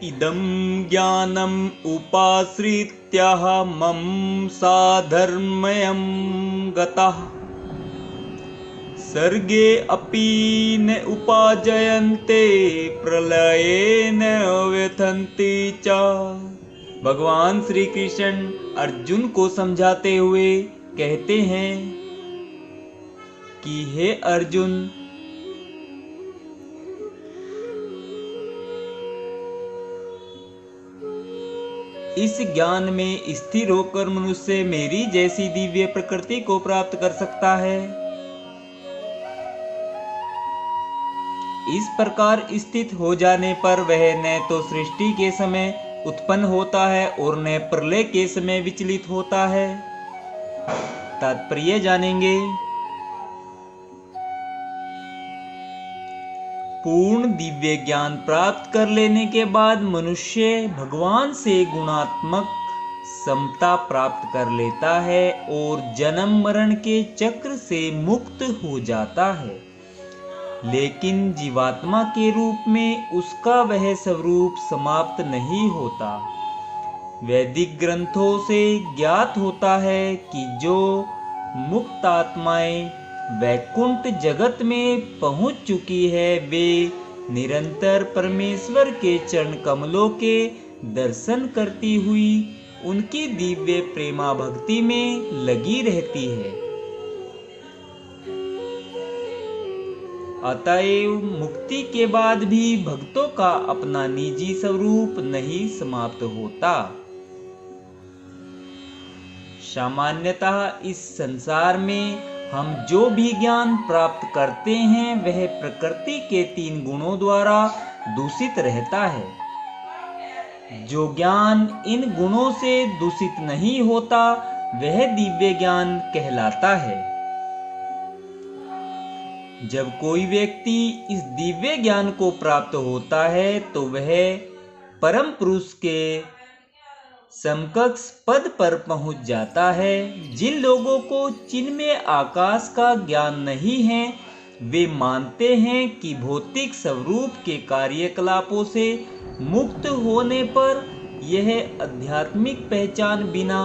इदं ज्ञानम् उपाश्रित्य मम साधर्म्यं गतः सर्गे अपि न उपाजयन्ते प्रलये न व्यथन्ति च। भगवान श्री कृष्ण अर्जुन को समझाते हुए कहते हैं कि हे अर्जुन, इस ज्ञान में स्थिर होकर मनुष्य मेरी जैसी दिव्य प्रकृति को प्राप्त कर सकता है। इस प्रकार स्थित हो जाने पर वह न तो सृष्टि के समय उत्पन्न होता है और न प्रलय के समय विचलित होता है। तात्पर्य जानेंगे। पूर्ण दिव्य ज्ञान प्राप्त कर लेने के बाद मनुष्य भगवान से गुणात्मक समता प्राप्त कर लेता है और जन्म मरण के चक्र से मुक्त हो जाता है। लेकिन जीवात्मा के रूप में उसका वह स्वरूप समाप्त नहीं होता। वैदिक ग्रंथों से ज्ञात होता है कि जो मुक्त आत्माएं वैकुंठ जगत में पहुंच चुकी है वे निरंतर परमेश्वर के चरण कमलों के दर्शन करती हुई उनकी दिव्य प्रेमा भक्ति में लगी रहती है। अतएव मुक्ति के बाद भी भक्तों का अपना निजी स्वरूप नहीं समाप्त होता। सामान्यतः इस संसार में हम जो भी ज्ञान प्राप्त करते हैं वह प्रकृति के 3 गुणों द्वारा दूषित रहता है। जो ज्ञान इन गुणों से दूषित नहीं होता वह दिव्य ज्ञान कहलाता है। जब कोई व्यक्ति इस दिव्य ज्ञान को प्राप्त होता है तो वह परम पुरुष के समकक्ष पद पर पहुंच जाता है। जिन लोगों को चिन्मय आकाश का ज्ञान नहीं है वे मानते हैं कि भौतिक स्वरूप के कार्यकलापों से मुक्त होने पर यह आध्यात्मिक पहचान बिना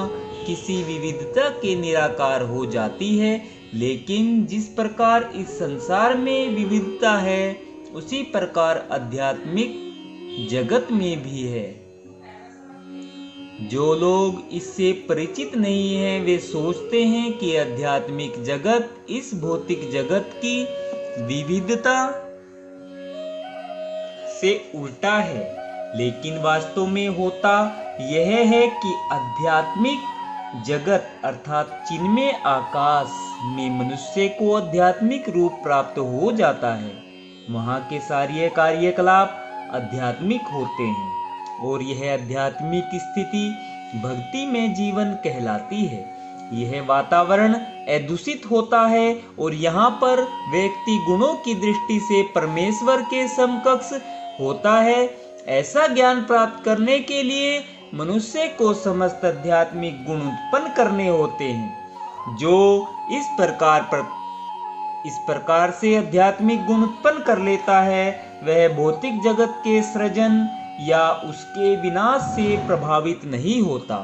किसी विविधता के निराकार हो जाती है। लेकिन जिस प्रकार इस संसार में विविधता है उसी प्रकार आध्यात्मिक जगत में भी है। जो लोग इससे परिचित नहीं हैं वे सोचते हैं कि आध्यात्मिक जगत इस भौतिक जगत की विविधता से उल्टा है। लेकिन वास्तव में होता यह है कि आध्यात्मिक जगत अर्थात चिन्मय आकाश में मनुष्य को आध्यात्मिक रूप प्राप्त हो जाता है। वहाँ के सारे कार्यकलाप आध्यात्मिक होते हैं और यह आध्यात्मिक स्थिति भक्ति में जीवन कहलाती है। यह वातावरण अदूषित होता है और यहाँ पर व्यक्ति गुणों की दृष्टि से परमेश्वर के समकक्ष होता है। ऐसा ज्ञान प्राप्त करने के लिए मनुष्य को समस्त आध्यात्मिक गुण उत्पन्न करने होते हैं। जो इस प्रकार से आध्यात्मिक गुण उत्पन्न कर लेता है वह भौतिक जगत के सृजन या उसके विनाश से प्रभावित नहीं होता।